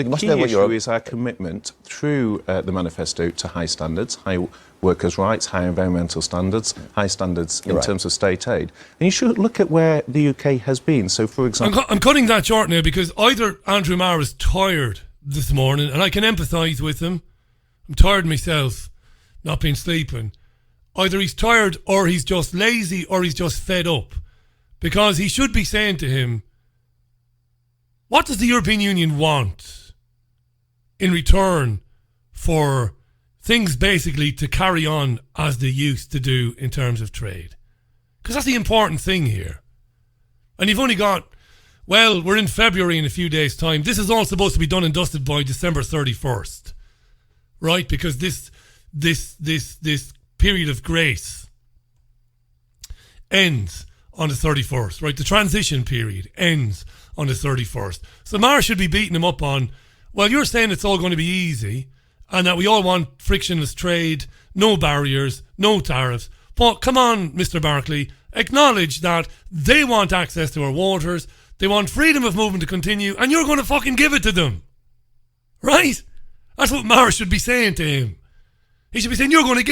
Speaker 10: is our commitment through the manifesto to high standards, high workers' rights, high environmental standards, high standards in terms of state aid. And you should look at where the UK has been. So, for example...
Speaker 1: I'm cutting that short now because either Andrew Marr is tired this morning, and I can empathise with him. I'm tired myself, not been sleeping. Either he's tired or he's just lazy or he's just fed up. Because he should be saying to him, what does the European Union want in return for things basically to carry on as they used to do in terms of trade? Because that's the important thing here. And you've only got, well, we're in February in a few days' time. This is all supposed to be done and dusted by December 31st. Right? Because this period of grace ends on the 31st, right? The transition period ends on the 31st. So Mara should be beating him up on, well, you're saying it's all going to be easy and that we all want frictionless trade, no barriers, no tariffs. But come on, Mr. Barclay, acknowledge that they want access to our waters, they want freedom of movement to continue, and you're going to fucking give it to them. Right? That's what Mara should be saying to him. He should be saying, you're going to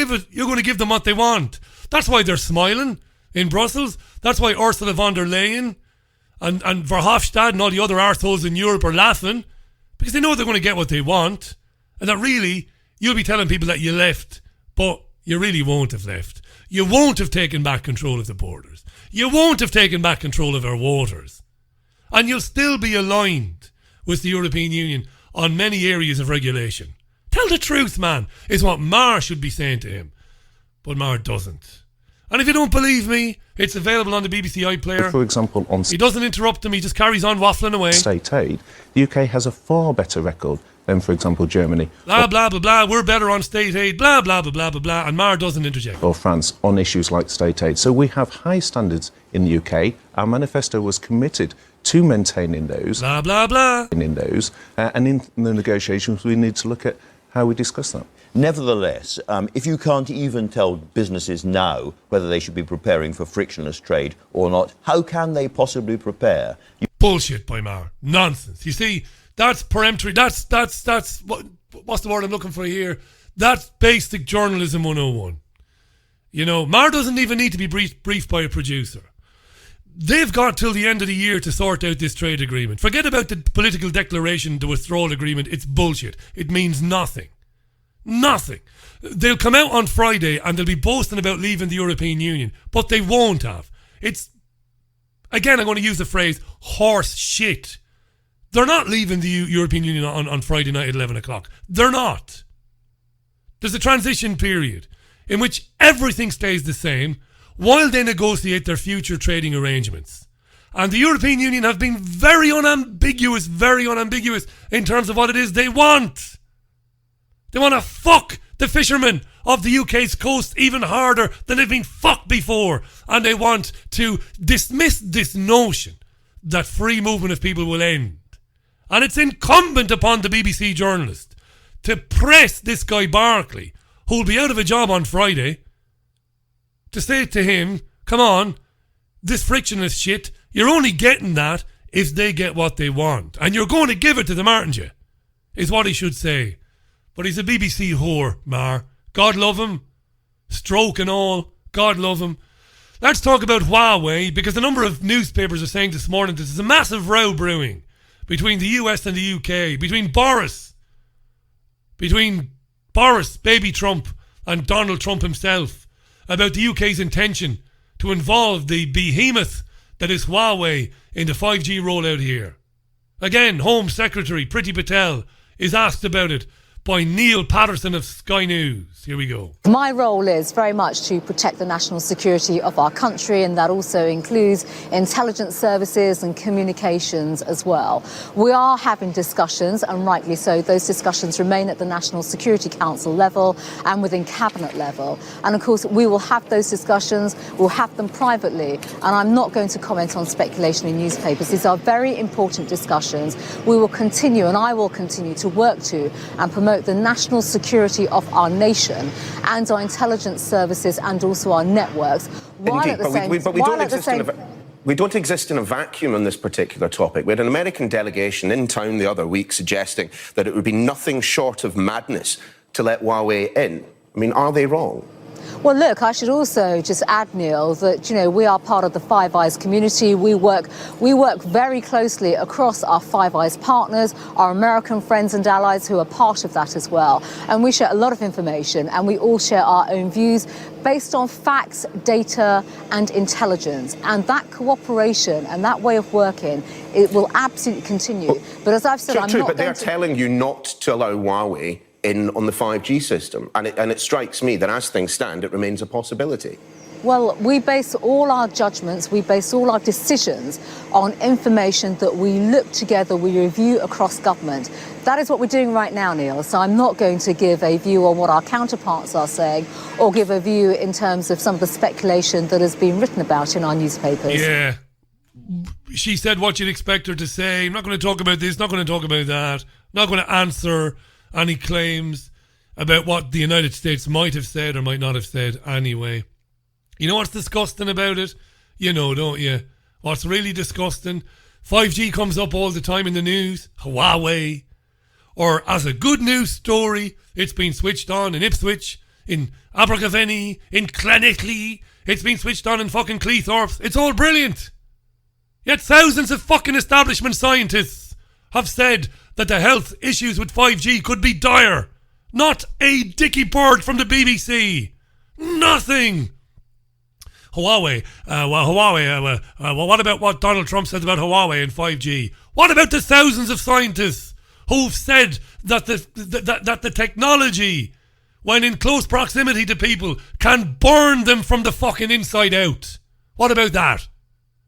Speaker 1: give them what they want. That's why they're smiling in Brussels. That's why Ursula von der Leyen and Verhofstadt and all the other arseholes in Europe are laughing, because they know they're going to get what they want, and that really, you'll be telling people that you left, but you really won't have left. You won't have taken back control of the borders. you won't have taken back control of our waters. And you'll still be aligned with the European Union on many areas of regulation. Tell the truth, man, is what Mar should be saying to him. But Mar doesn't. And if you don't believe me, it's available on the BBC iPlayer.
Speaker 10: For example, on
Speaker 1: he doesn't interrupt them, he just carries on waffling away.
Speaker 10: State aid, the UK has a far better record than, for example, Germany.
Speaker 1: Blah, blah, blah, blah, we're better on state aid, blah, blah, blah, blah, blah, blah, and Mar doesn't interject.
Speaker 10: Or France on issues like state aid. So we have high standards in the UK. Our manifesto was committed to maintaining those.
Speaker 1: Blah, blah, blah.
Speaker 10: And in those. And in the negotiations, we need to look at how we discuss that.
Speaker 9: Nevertheless, if you can't even tell businesses now whether they should be preparing for frictionless trade or not, how can they possibly prepare?
Speaker 1: Bullshit by Mar. Nonsense. You see, that's peremptory. That's what's the word I'm looking for here? That's basic journalism 101. You know, Mar doesn't even need to be briefed by a producer. They've got till the end of the year to sort out this trade agreement. Forget about the political declaration, the withdrawal agreement. It's bullshit. It means nothing. Nothing. They'll come out on Friday and they'll be boasting about leaving the European Union, but they won't have. It's, again, I'm going to use the phrase, horse shit. They're not leaving the European Union on Friday night at 11 o'clock. They're not. There's a transition period in which everything stays the same while they negotiate their future trading arrangements. And the European Union have been very unambiguous in terms of what it is they want. They want to fuck the fishermen of the UK's coast even harder than they've been fucked before. And they want to dismiss this notion that free movement of people will end. And it's incumbent upon the BBC journalist to press this guy Barclay, who'll be out of a job on Friday, to say to him, come on, this frictionless shit, you're only getting that if they get what they want. And you're going to give it to them, aren't you? Is what he should say. But he's a BBC whore, Mar. God love him. Stroke and all. God love him. Let's talk about Huawei, because a number of newspapers are saying this morning there's a massive row brewing between the US and the UK, between Boris, baby Trump, and Donald Trump himself, about the UK's intention to involve the behemoth that is Huawei in the 5G rollout here. Again, Home Secretary Priti Patel is asked about it by Neil Patterson of Sky News. Here we go.
Speaker 3: My role is very much to protect the national security of our country, and that also includes intelligence services and communications as well. We are having discussions, and rightly so. Those discussions remain at the National Security Council level and within cabinet level. And of course, we will have those discussions. We'll have them privately. And I'm not going to comment on speculation in newspapers. These are very important discussions. We will continue, and I will continue to work to and promote the national security of our nation and our intelligence services and also our networks.
Speaker 4: We don't exist in a vacuum on this particular topic. We had an American delegation in town the other week suggesting that it would be nothing short of madness to let Huawei in. I mean, are they wrong?
Speaker 3: Well, look, I should also just add, Neil, that, you know, we are part of the Five Eyes community. We work very closely across our Five Eyes partners, our American friends and allies who are part of that as well. And we share a lot of information, and we all share our own views based on facts, data and intelligence. And that cooperation and that way of working, it will absolutely continue. But as I've said,
Speaker 4: but they're telling you not to allow Huawei in on the 5G system, and it strikes me that as things stand, it remains a possibility.
Speaker 3: Well, we base all our judgments, we base all our decisions on information that we look together, we review across government. That is what we're doing right now, Neil. So I'm not going to give a view on what our counterparts are saying or give a view in terms of some of the speculation that has been written about in our newspapers.
Speaker 1: Yeah. She said what you'd expect her to say. I'm not going to talk about this, not going to talk about that, not going to answer any claims about what the United States might have said or might not have said anyway. You know what's disgusting about it? You know, don't you? What's really disgusting? 5G comes up all the time in the news. Huawei. Or as a good news story, it's been switched on in Ipswich, in Abergavenny, in Clonethley. It's been switched on in fucking Cleethorpes. It's all brilliant. Yet thousands of fucking establishment scientists have said that the health issues with 5G could be dire. Not a dicky bird from the BBC. Nothing. Huawei. What about what Donald Trump said about Huawei and 5G? What about the thousands of scientists who've said that the technology, when in close proximity to people, can burn them from the fucking inside out? What about that?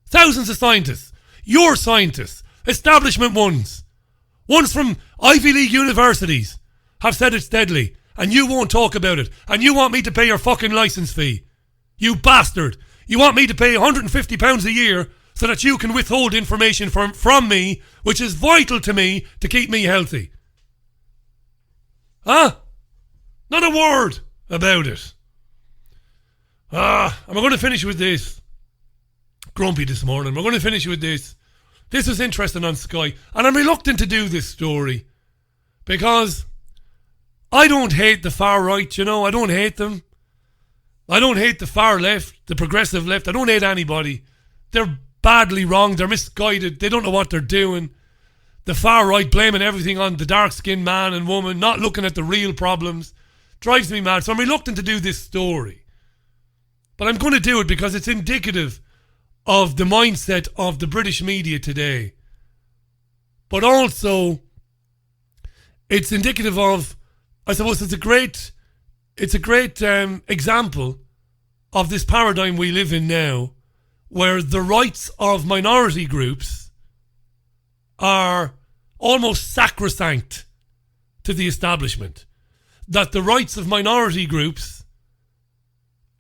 Speaker 1: Thousands of scientists. Your scientists. Establishment ones from Ivy League universities have said it's deadly, and you won't talk about it, and you want me to pay your fucking licence fee. You bastard. You want me to pay £150 a year so that you can withhold information from me, which is vital to me to keep me healthy. Huh? Not a word about it. And we're going to finish with this. Grumpy this morning. We're going to finish with this. This was interesting on Sky, and I'm reluctant to do this story because I don't hate the far right, you know. I don't hate them. I don't hate the far left, the progressive left. I don't hate anybody. They're badly wrong. They're misguided. They don't know what they're doing. The far right blaming everything on the dark-skinned man and woman, not looking at the real problems. Drives me mad. So I'm reluctant to do this story. But I'm going to do it because it's indicative of the mindset of the British media today. But also, it's indicative of, I suppose it's a great example of this paradigm we live in now, where the rights of minority groups are almost sacrosanct to the establishment. That the rights of minority groups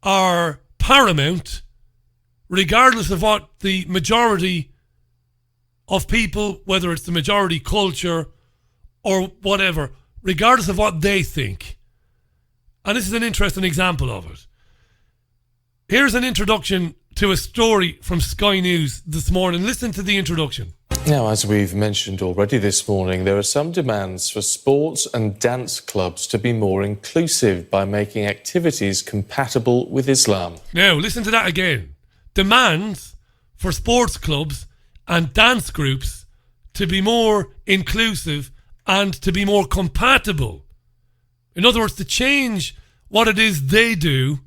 Speaker 1: are paramount, regardless of what the majority of people, whether it's the majority culture or whatever, regardless of what they think. And this is an interesting example of it. Here's an introduction to a story from Sky News this morning. Listen to the introduction.
Speaker 6: Now, as we've mentioned already this morning, there are some demands for sports and dance clubs to be more inclusive by making activities compatible with Islam.
Speaker 1: Now, listen to that again. Demands for sports clubs and dance groups to be more inclusive and to be more compatible. In other words, to change what it is they do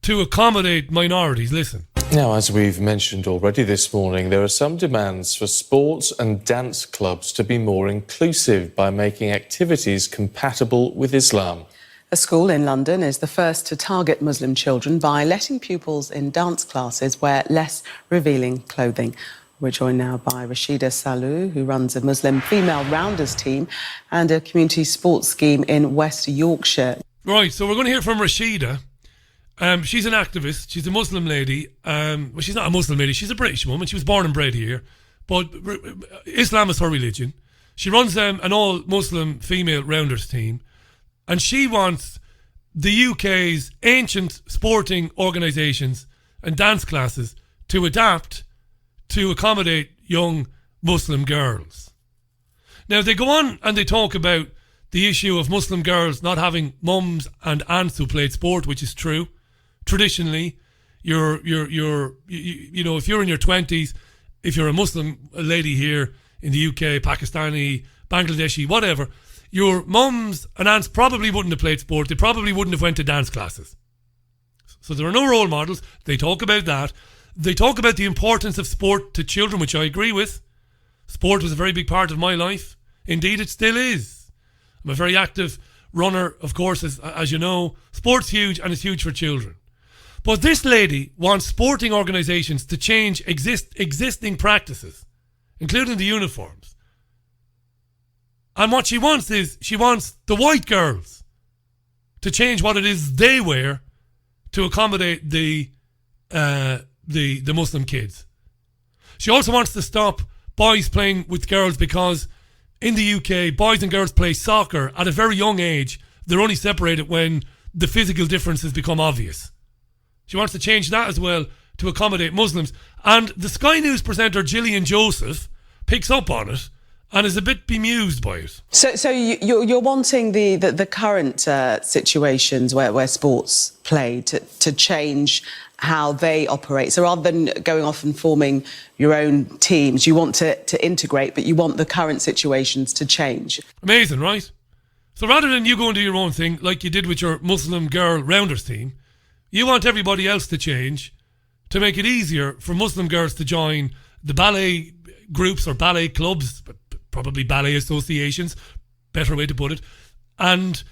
Speaker 1: to accommodate minorities. Listen.
Speaker 6: Now, as we've mentioned already this morning, there are some demands for sports and dance clubs to be more inclusive by making activities compatible with Islam.
Speaker 11: A school in London is the first to target Muslim children by letting pupils in dance classes wear less revealing clothing. We're joined now by Rashida Salou, who runs a Muslim female rounders team and a community sports scheme in West Yorkshire.
Speaker 1: Right, so we're going to hear from Rashida. She's an activist. She's a Muslim lady. Well, she's not a Muslim lady. She's a British woman. She was born and bred here. But Islam is her religion. She runs an all-Muslim female rounders team. And she wants the UK's ancient sporting organisations and dance classes to adapt to accommodate young Muslim girls. Now, they go on and they talk about the issue of Muslim girls not having mums and aunts who played sport, which is true. Traditionally, you know, if you're in your 20s, if you're a Muslim lady here in the UK, Pakistani, Bangladeshi, whatever, your mums and aunts probably wouldn't have played sport. They probably wouldn't have went to dance classes. So there are no role models. They talk about that. They talk about the importance of sport to children, which I agree with. Sport was a very big part of my life. Indeed, it still is. I'm a very active runner, of course, as you know. Sport's huge, and it's huge for children. But this lady wants sporting organisations to change existing practices, including the uniforms. And what she wants is, she wants the white girls to change what it is they wear to accommodate the Muslim kids. She also wants to stop boys playing with girls because in the UK, boys and girls play soccer at a very young age. They're only separated when the physical differences become obvious. She wants to change that as well to accommodate Muslims. And the Sky News presenter Gillian Joseph picks up on it and is a bit bemused by it.
Speaker 11: So you're wanting the current situations where sports play to change how they operate. So rather than going off and forming your own teams, you want to integrate, but you want the current situations to change.
Speaker 1: Amazing, right? So rather than you go and do your own thing, like you did with your Muslim girl rounders team, You want everybody else to change to make it easier for Muslim girls to join the ballet groups or ballet clubs, but probably ballet associations, better way to put it, and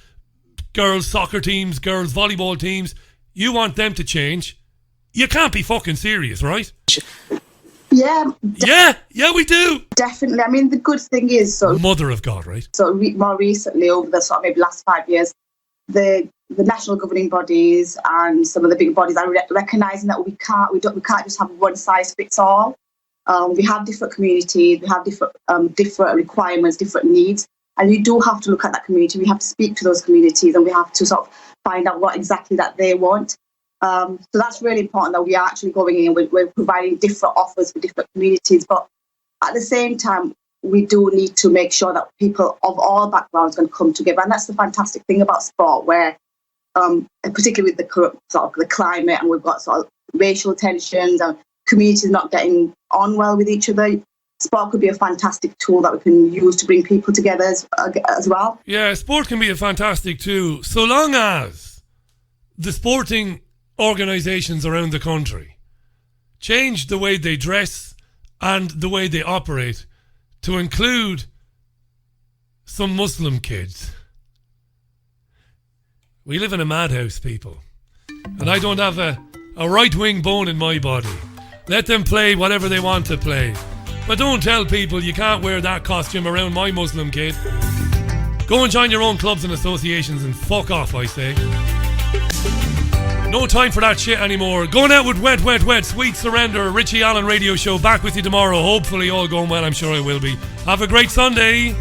Speaker 1: girls' soccer teams, girls' volleyball teams. You want them to change. You can't be fucking serious, right?
Speaker 12: Yeah.
Speaker 1: Yeah, we do.
Speaker 12: Definitely. I mean, the good thing is...
Speaker 1: Mother of God, right?
Speaker 12: More recently, over the sort of maybe last 5 years, the national governing bodies and some of the big bodies are recognising that we can't just have one size fits all. We have different communities, we have different requirements, different needs, and you do have to look at that community. We have to speak to those communities, and we have to sort of find out what exactly that they want. So that's really important that we are actually going in and we're providing different offers for different communities. But at the same time, we do need to make sure that people of all backgrounds can come together. And that's the fantastic thing about sport, where particularly with the climate, and we've got sort of racial tensions and communities not getting on well with each other, sport could be a fantastic tool that we can use to bring people together as well.
Speaker 1: Yeah, sport can be a fantastic tool, so long as the sporting organisations around the country change the way they dress and the way they operate to include some Muslim kids. We live in a madhouse, people, and I don't have a right-wing bone in my body. Let them play whatever they want to play, but don't tell people you can't wear that costume around my Muslim kid. Go and join your own clubs and associations and fuck off, I say. No time for that shit anymore. Going out with Wet, Wet, Wet, Sweet Surrender, Richie Allen Radio Show. Back with you tomorrow. Hopefully all going well. I'm sure I will be. Have a great Sunday.